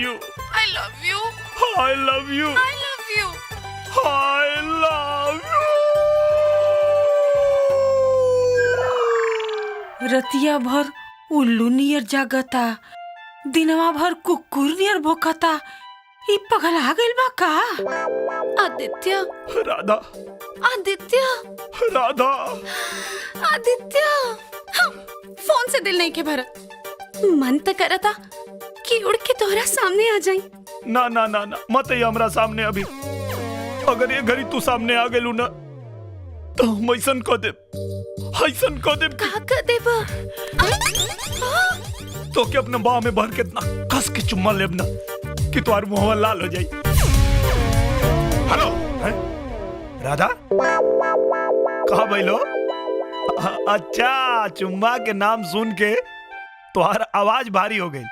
you. I love you. I love you. I love you. I love you. रतिया भर उल्लू नियर जागता, दिनवा भर कुकुर नियर भोकता। ई पगला गइल बा का? आदित्य, राधा, आदित्य, राधा। आदित्य। हाँ, फोन से दिल नहीं के भरा। मन तो करा था कि उड़ के तोहरा सामने आ जाई। ना ना ना ना, मत ही हमरा सामने अभी। अगर ये घड़ी तू सामने आ गेलू ना, तो हम ऐसन कह देब, ऐसन कह देब का कर देब? तो के अपने बाह में भर के इतना कस के चुम्मा लेब ना कि तुम्हार मुंह लाल हो जाई। हेलो, राधा, कहा बैलो? अच्छा, चुम्मा के नाम सुन के तुम्हार आवाज भारी हो गई,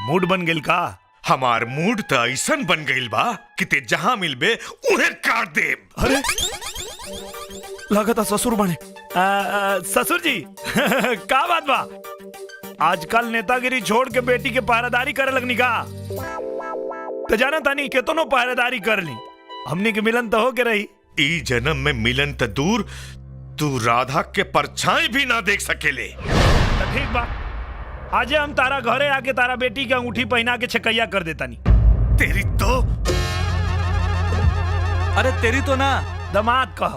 मूड बन गेल का? हमार मूड तो ऐसन बन गइल बा कि ते जहां मिलबे उन्हें काट दे। अरे लगता ससुर बने। ससुर जी का बात बा? आजकल नेतागिरी छोड़ के बेटी के पहरेदारी करे लगनी का? तो जाना तानी केतनो पहरेदारी कर ली, हमने के मिलन तो हो के रही। ई जन्म में मिलन तो दूर, तू राधा के परछाई भी ना देख सकेले। तो ठीक बा, आजे हम तारा घरे आके तारा बेटी के अंगूठी पहना के छकैया कर देता नी। तेरी तो अरे तेरी तो ना, दमाद कह,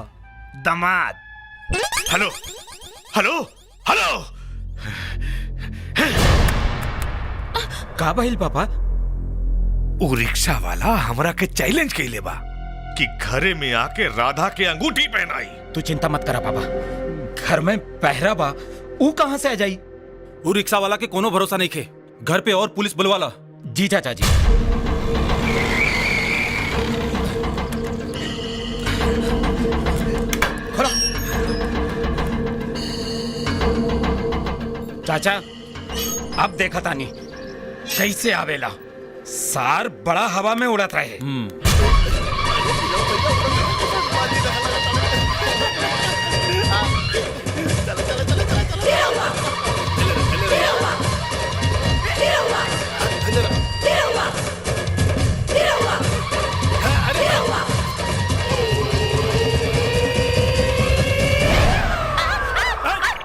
दमाद। हेलो हेलो हेलो, का बहिल पापा? वो रिक्शा वाला हमरा के चैलेंज कइले बा कि घरे में आके राधा के अंगूठी पहनाई। तू चिंता मत करा पापा, घर में पहरा बा, ऊ कहां से आ जाई? वो रिक्शा वाला के कोनो भरोसा नहीं खे, घर पे और पुलिस बुलवा ला। जी चाचा जी। चाचा, अब देखा तानी कैसे आवेला। सार बड़ा हवा में उड़त रहे।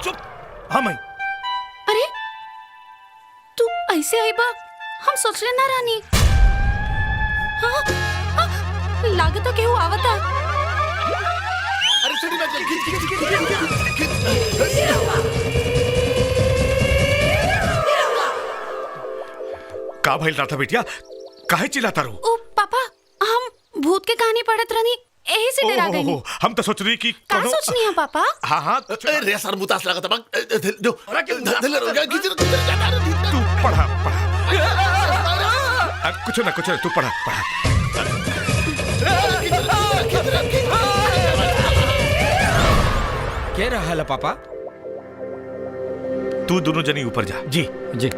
चुप, हम आई। अरे तू ऐसे आई बा, हम सोच रहे ना रानी। हाँ, हाँ, लागत है केहू आवता। का भइल राधा बेटिया, काहे चिल्लाता रहो? ओ पापा, हम भूत के कहानी पढ़त रहनी, यही से डरा गई। हम तो सोच रही कि का सोचनी है पापा? हाँ हाँ, रे सर मुतास लागत बघ जो तू पढ़ा पढ़ा, कुछ ना तू पढ़ा पढ़ा। क्या रहा है पापा? तू दोनों जनी ऊपर जा। जी जी।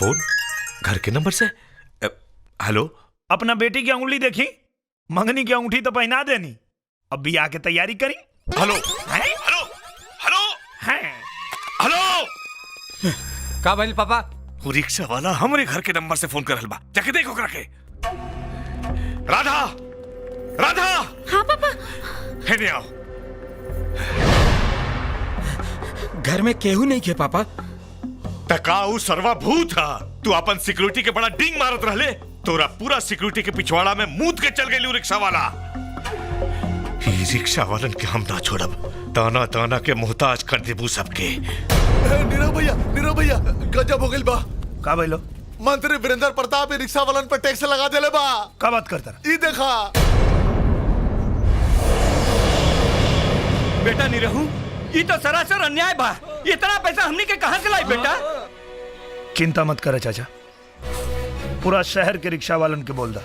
फोन घर के नंबर से। हेलो, अपना बेटी की अंगुली देखी, मंगनी की अंगूठी तो पहना देनी, अब बियाह की तैयारी करी। हेलो हैं? हेलो हेलो हैं? हेलो। का भइल पापा? वो रिक्शा वाला हमारे घर के नंबर से फोन करल बा, जाके देखो ओकरा के। राधा, राधा, हाँ पापा। हेने आओ। घर में केहू नहीं खे पापा। तकाऊ सर्वा भूत हा, तू अपन सिक्योरिटी के बड़ा डिंग मारत रहले, तोरा पूरा सिक्योरिटी के पिछवाड़ा में मूत के चल गई रिक्शा वाला। ही रिक्शा वालन के हम ना छोड़ब, ताना ताना के मोहताज कर देबू सबके। नीरव भैया गजब हो गइल बा। का भइलो? मंत्री वीरेंद्र प्रताप ई रिक्शा वालन पर टैक्स लगा देले बा। का बात करता? ई देखा। बेटा नहीं रहू, ये तो सरासर अन्याय बा। इतना पैसा हमनी के कहां से लाई बेटा? चिंता मत करे चाचा, पूरा शहर के रिक्शा वालन के बोल दा,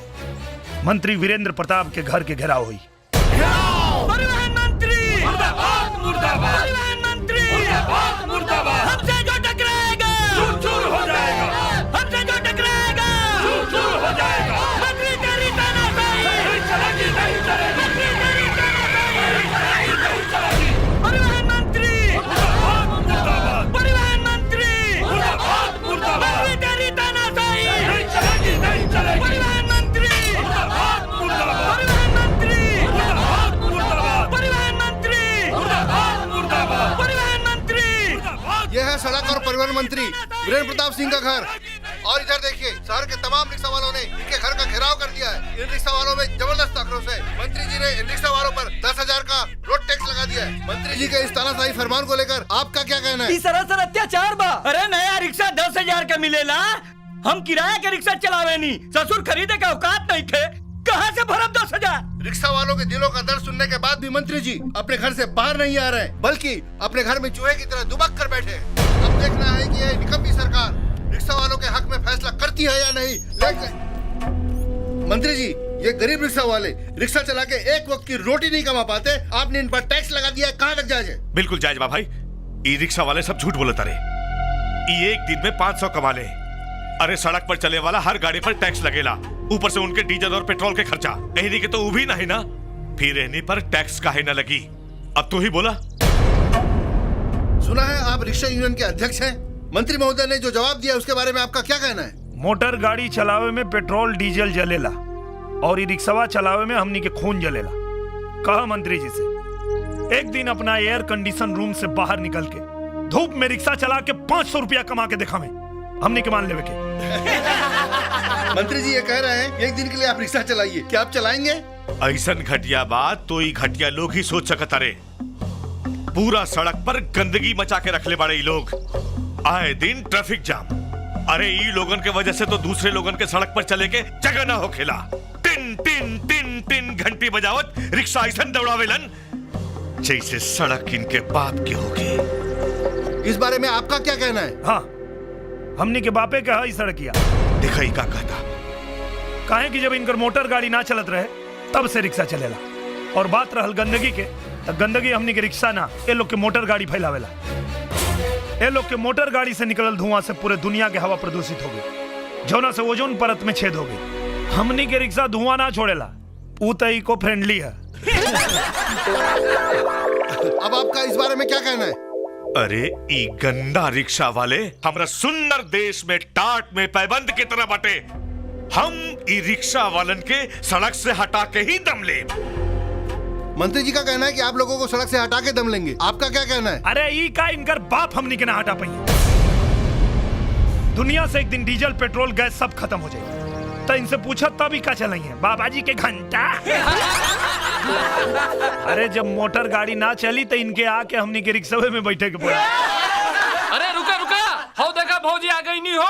मंत्री वीरेंद्र प्रताप के घर के घेराव हुई। परिवहन मंत्री मुर्दाबाद, मुर्दाबाद। परिवहन मंत्री मुर्दाबाद, मुर्दाबाद। हमसे जो टकराएगा चूर हो जाएगा, हमसे जो टकराएगा चूर हो जाएगा। मंत्री तेरी तानाशाही नहीं चलेगी, नहीं चलेगी। मंत्री तेरी तानाशाही नहीं चलेगी। परिवहन मंत्री मुर्दाबाद, मुर्दाबाद। परिवहन मंत्री मुर्दाबाद, मुर्दाबाद। मंत्री तेरी तानाशाही नहीं चलेगी, नहीं चलेगी। परिवहन मंत्री मुर्दाबाद, मुर्दाबाद। परिवहन मंत्री मुर्दाबाद, मुर्दाबाद। परिवहन मंत्री मुर्दाबाद, मुर्दाबाद। परिवहन मंत्री। यह है सड़क और परिवहन मंत्री वीरेंद्र प्रताप सिंह का घर। और इधर देखिए, शहर के तमाम रिक्शा वालों ने इनके घर का घेराव कर दिया है। इन रिक्शा वालों में जबरदस्त आक्रोश है। मंत्री जी ने इन रिक्शा वालों पर 10,000 का रोड टैक्स लगा दिया है। मंत्री जी के इस तानाशाही फरमान को लेकर आपका क्या कहना है? ई सरासर अत्याचार बा। अरे नया रिक्शा 10,000 का मिलेला, हम किराया के रिक्शा चलावे नी, ससुर खरीदे का औकात नहीं थे, कहाँ से भरब 10,000? रिक्शा वालों के दिलों का दर्द सुनने के बाद भी मंत्री जी अपने घर से बाहर नहीं आ रहे हैं, बल्कि अपने घर में चूहे की तरह दुबक कर बैठे हैं। अब देखना है कि यह निकम्मी सरकार रिक्शा वालों के हक में फैसला करती है या नहीं। लेकिन मंत्री जी, ये गरीब रिक्शा वाले रिक्शा चला के एक वक्त की रोटी नहीं कमा पाते, आपने इन पर टैक्स लगा दिया, कहाँ तक जायज है? बिल्कुल जायज बा भाई, ई रिक्शा वाले सब झूठ बोलता रे। ई एक दिन में 500 कमा ले। अरे सड़क पर चले वाला हर गाड़ी पर टैक्स लगेला, ऊपर से उनके डीजल और पेट्रोल के खर्चा। एहनी के तो वो भी नहीं ना, फिर एहनी पर टैक्स काहे न लगी? अब तू ही बोला। सुना है आप रिक्शा यूनियन के अध्यक्ष हैं। मंत्री महोदय ने जो जवाब दिया उसके बारे में आपका क्या कहना है? मोटर गाड़ी चलावे में पेट्रोल डीजल जलेला और ई रिक्शा चलावे में हमनी के खून जलेला। कहा मंत्री जी से, एक दिन अपना एयर कंडीशन रूम से बाहर निकल के धूप में रिक्शा चला के 500 रुपया कमा के दिखावे, हमनी के मान लेवे के। मंत्री जी ये कह रहे हैं एक दिन के लिए आप रिक्शा चलाइए, क्या आप चलाएंगे? ऐसन घटिया बात तो ई घटिया लोग ही सोच सकत अरे। पूरा सड़क पर गंदगी मचा के रखले बड़े ई लोग, आए दिन ट्रैफिक जाम। अरे ई लोगन के वजह से तो दूसरे लोगन के सड़क पर चले के जगह ना होखेला। टिन टिन टिन टिन घंटी बजावत रिक्शा ऐसन दौड़ावेलन जैसे सड़क इनके बाप की होगी। इस बारे में आपका क्या कहना है? हाँ, हमनी के बापे के हई सड़किया। देखा ही का कहता, काहे कि जब इनकर मोटर गाड़ी ना चलत रहे तब से रिक्शा चलेला। और बात रहल गंदगी के, तो गंदगी हमनी के रिक्शा ना, ये लोग के मोटर गाड़ी फैलावेला। ये लोग के मोटर गाड़ी से निकलल धुआं से पूरे दुनिया के हवा प्रदूषित हो गई, जौना से ओजोन परत में छेद हो गई। हमनी के रिक्शा धुआं ना छोड़ेला, ऊ तो इको फ्रेंडली है। अब आपका इस बारे में क्या कहना है? अरे ई गंदा रिक्शा वाले हमरा सुंदर देश में टाट में पैबंद की तरह बटे। हम ई रिक्शा वालन के सड़क से हटा के ही दम ले। मंत्री जी का कहना है कि आप लोगों को सड़क से हटा के दम लेंगे, आपका क्या कहना है? अरे ई का इनकर बाप हमनी के ना हटा पाई। दुनिया से एक दिन डीजल पेट्रोल गैस सब खत्म हो जाए, तो इनसे पूछा तब ही का चलाइए बाबा जी के घंटा। अरे जब मोटर गाड़ी ना चली तो इनके आके हमनी के रिक्शा में बैठे के पड़ा। अरे रुका रुका, हो देखा भौजी आ गई नहीं हो।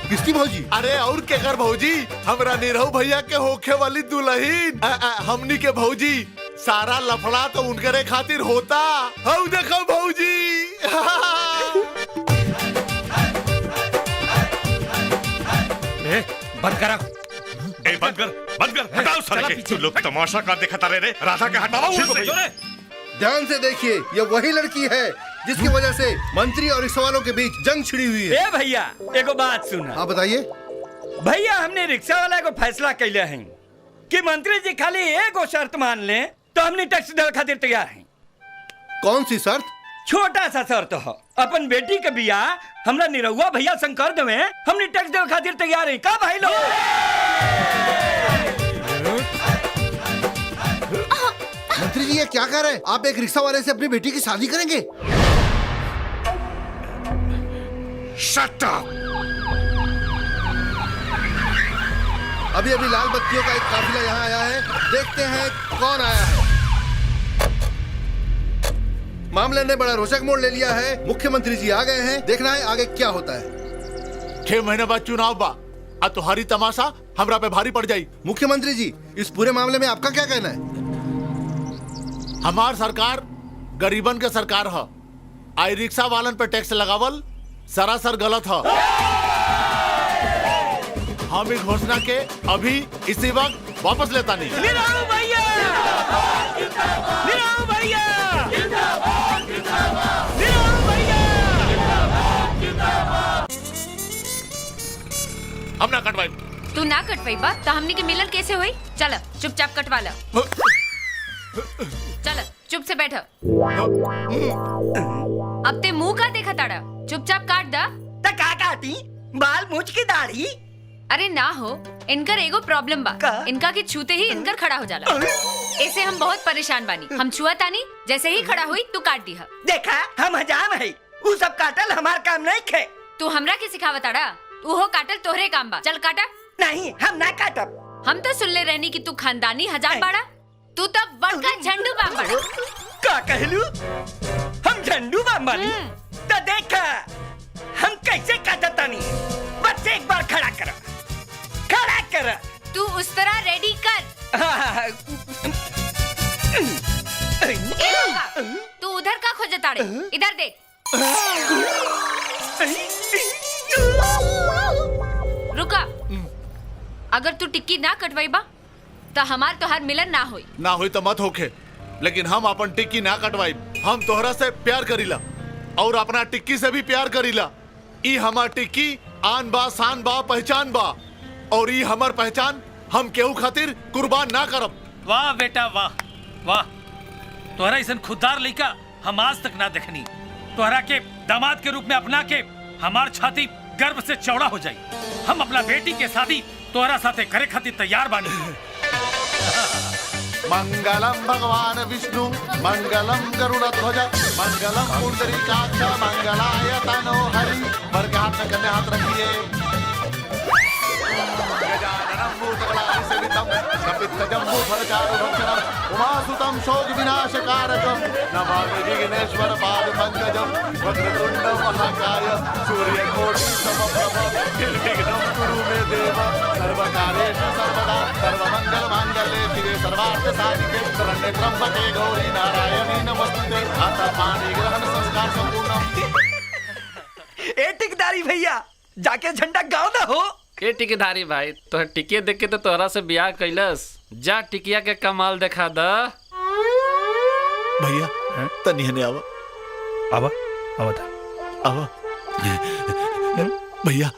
किसकी भौजी? अरे और के कर भौजी, हमरा नीरव भैया के होखे वाली दुल्हन हमनी के भौजी। सारा लफड़ा तो उनकरे खातिर होता। हऊ देखो भौजी। बंद करा। ए बंद कर, हटाओ साले के। तू लोग तमाशा का देखता रहे रे, राधा के हटाओ उनसे। ध्यान से देखिए, ये वही लड़की है जिसकी वजह से मंत्री और रिक्शा वालों के बीच जंग छिड़ी हुई है। ए भैया एगो बात सुना। हाँ बताइए। भैया हमने रिक्शा वाला को फैसला कैले हैं कि मंत्री जी खाली एगो शर्त मान ले तो हमने टैक्स देने खातिर तैयार हैं। कौन सी शर्त? छोटा सा शर्त हो, अपन बेटी के बियाह हमरा निरहुआ भैया शंकर देवे, हमने टैक्स देने खातिर तैयार हैं। का भाई लोग? मंत्री जी ये क्या कह रहे हैं? आप एक रिक्शा वाले से अपनी बेटी की शादी करेंगे? Shut up. अभी अभी लाल बत्तियों का एक काफिला यहाँ आया है, देखते हैं कौन आया है। मामले ने बड़ा रोचक मोड़ ले लिया है। मुख्यमंत्री जी आ गए हैं, देखना है आगे क्या होता है। 6 महीने बाद चुनाव बा, आ तुम्हारी तमाशा हमरा पे भारी पड़ जाई। मुख्यमंत्री जी इस पूरे मामले में आपका क्या कहना है? हमार सरकार गरीबन के सरकार है। आई रिक्शा वालन पे टैक्स लगावल सरासर गलत है। हम इस घोषणा के अभी इसी वक्त वापस लेता नहीं। निरहु भैया! निरहु भैया! निरहु भैया! हम ना कटवाई। तू ना कटवाई बा तो हमनी के मिलन कैसे हुई? चल चुपचाप कटवा ला। चल चुप से बैठ। अब ते मुंह का देखा ताड़ा, चुपचाप काट दा। त का काटी? बाल मूछ की दाढ़ी? अरे ना हो, इनकर एगो प्रॉब्लम बा। का? इनका की छूते ही इनकर खड़ा हो जाला। ऐसे हम बहुत परेशान बानी। हम छुआ तानी, जैसे ही खड़ा हुई तू काट दी है। देखा हम हजाम है, वो सब काटल हमार काम नहीं खे। तू हमरा के सिखावत ताड़ा? तू हो काटल तोहरे काम बा। चल काटा। नहीं हम ना काटब। हम तो सुन ले रहनी कि तू खानदानी हजाम बाड़ा। तू तब बड़का झंडू बाम बाड़ा। का कहलू? हम झंडू बाम बानी? तो देखा हम कैसे काटतानी। बस एक बार खड़ा कर, खड़ा कर। तू उस तरह रेडी कर। ए लौका, तू उधर का खोजताड़े? इधर देख। रुका। अगर तू टिक्की ना कटवाई बा तो हमार तोहार मिलन ना होई। ना हुई तो मत होखे, लेकिन हम अपन टिक्की ना कटवाई। हम तोहरा से प्यार करीला और अपना टिक्की से भी प्यार करीला। ई हमार टिक्की आन बा, शान बा, पहचान बा, और ई हमार पहचान हम केहू खातिर कुर्बान ना करब। वाह बेटा वाह वाह, तोहरा ऐसा खुददार लइका हम आज तक ना देखनी। तोहरा के दामाद के रूप में अपना के हमार छाती गर्व से चौड़ा हो जाई। हम अपना बेटी के शादी तोहरा साथे करे खातिर तैयार बानी। मंगलम भगवान विष्णु, मंगलम गरुड़ध्वज, मंगलम पुंडरीकाक्ष, मंगलाय तनो हरि। वर के हाथ में कन्या हाथ रखिए। गजाननं भूतगणाधिसेवितं, कपित्थजम्बूफलचारुभक्षणं, उमासुतं शोकविनाशकारकं, नमामि विघ्नेश्वर पादपङ्कजं। वक्रतुण्ड महाकाय सूर्यकोटिसमप्रभ, निर्विघ्नं कुरु मे देव। सर्वकार्येषु सर्वदा सर्वमङ्गलमाङ्गल्ये शिवे सर्वार्थसाधिके शरण्ये त्र्यम्बके गौरी नारायणी नमोस्तुते। अथ पाणि ग्रहण संस्कार संपूर्णम्। ए टिकदारी भैया, जाके झंडा गाओ ना हो। ए टिकेदारी भाई, तोहर टिके देख के तो तोहरा से ब्याह कैलस। जा टिकिया के कमाल दिखा द। भैया तनी हने आवा। आवा आवा था। आवा भैया,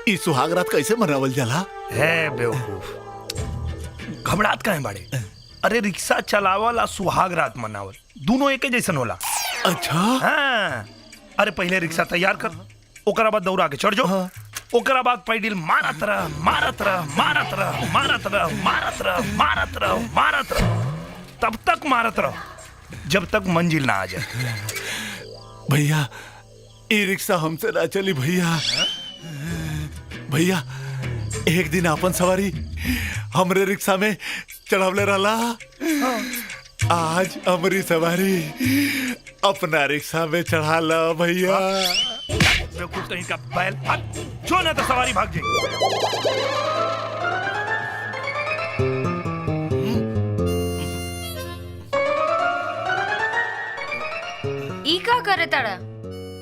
ई सुहाग रात कैसे मनावल जाला? है बेवकूफ, घबरात काहे बाड़े? अरे रिक्शा चलावल आ सुहाग रात मनावल दोनों एक जैसन होला। अच्छा हाँ। अरे पहले रिक्शा तैयार कर, ओकरा बाद दौड़ा के चढ़ जाओ। ओकरा बाद पैडिल मारत रह, मारत रह, मारत रह, मारत रह, मारत रह, मारत रह, मारत रह, तब तक मारत रह जब तक मंजिल ना आ जाए। भैया ई रिक्शा हमसे ना चली भैया। भैया एक दिन अपन सवारी हमरे रिक्शा में चढ़ावले रहला। आज हमारी सवारी अपना रिक्शा में चढ़ा ला भैया। बेवकूफ कहीं का बैल, जो ना तो सवारी भाग जाए। ई का करे ताड़ा?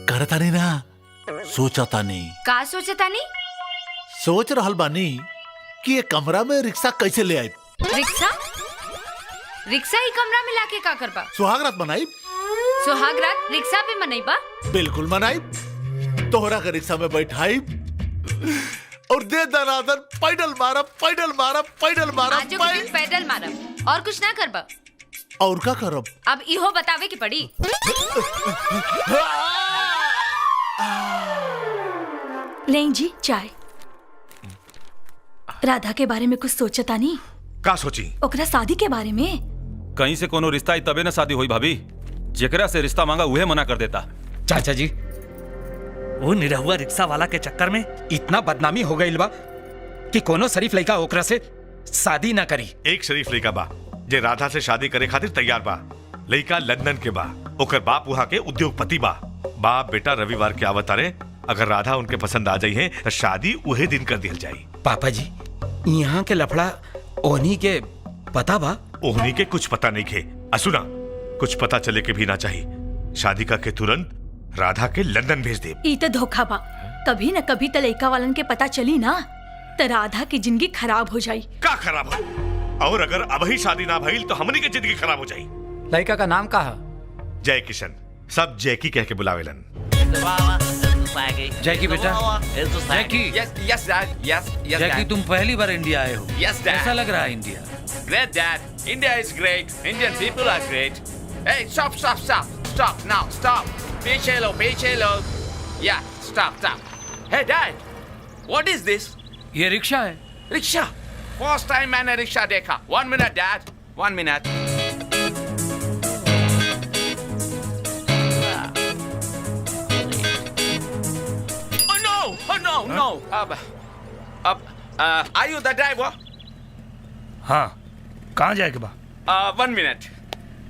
करता नहीं ना, सोचता नहीं। का सोचता नहीं? सोच रहल बानी कि ये कमरा में रिक्शा कैसे ले आई। रिक्शा? रिक्शा ही कमरा में लाके का करबा? सुहाग रात बनाई। सुहाग रात रिक्शा पे मनैबा? बिल्कुल मनाई। तोहरा के रिक्शा में बैठाई और दे दनादन पैडल मारब पैडल मारब पैडल मारब आजो के दिन पैदल मारब और कुछ ना करबा। और का करब? अब इहो बतावे की पड़ी। लें जी चाय। राधा के बारे में कुछ सोचता नहीं? का सोची? ओकरा शादी के बारे में। कहीं से कोनो रिश्ता आई तबे न शादी हुई भाभी। जेकरा से रिश्ता मांगा उहे मना कर देता। चाचा जी, वो निरहुआ रिक्शा वाला के चक्कर में इतना बदनामी हो गई बा कि कोनो शरीफ लड़का ओकरा से शादी ना करी। एक शरीफ लड़का बा जे राधा से शादी करे खातिर तैयार बा। लड़का लंदन के बा, ओकर बाप वहाँ के उद्योगपति बा। बाप बेटा रविवार के आवत तारे, अगर राधा उनके पसंद आ जाई है तो शादी उहे दिन कर दिया जाई। पापा जी, यहाँ के लफड़ा ओहनी के पता बा? ओहनी के कुछ पता नहीं खे। असुना कुछ पता चले के भी ना चाहिए। शादी का के तुरंत राधा के लंदन भेज दे। ई तो धोखा बा। कभी न कभी तो लड़का वालन के पता चली ना, तो राधा की जिंदगी खराब हो जाई। का खराब हो? और अगर अब ही शादी ना भइल तो हमनी के जिंदगी खराब हो जाई। लड़का का नाम का है? जय किशन, सब जैकी कह के बुलावेलन। जैकी बेटा, Jackie. Yes, Dad. Yes, Jackie, तुम पहली बार इंडिया आए हो। Yes, Dad. कैसा लग रहा है India? Great, Dad. India is great. Indian people are great. Hey, stop, stop, stop. Stop now, stop. पीछे लो, पीछे लो. Yeah, stop, stop. Hey, Dad. What is this? ये रिक्शा है। रिक्शा? First time मैंने rickshaw देखा. 1 minute, Dad. 1 minute. Oh no, no. Are you the driver? हाँ, कहाँ जाएगा बा? 1 minute.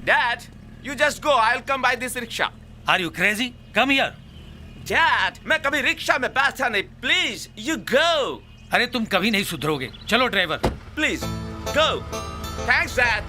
Dad, you just go. I'll come by this rickshaw. Are you crazy? Come here. Dad, मैं कभी rickshaw में बैठा नहीं. Please, you go. अरे तुम कभी नहीं सुधरोगे। चलो driver. Please, go. Thanks, Dad.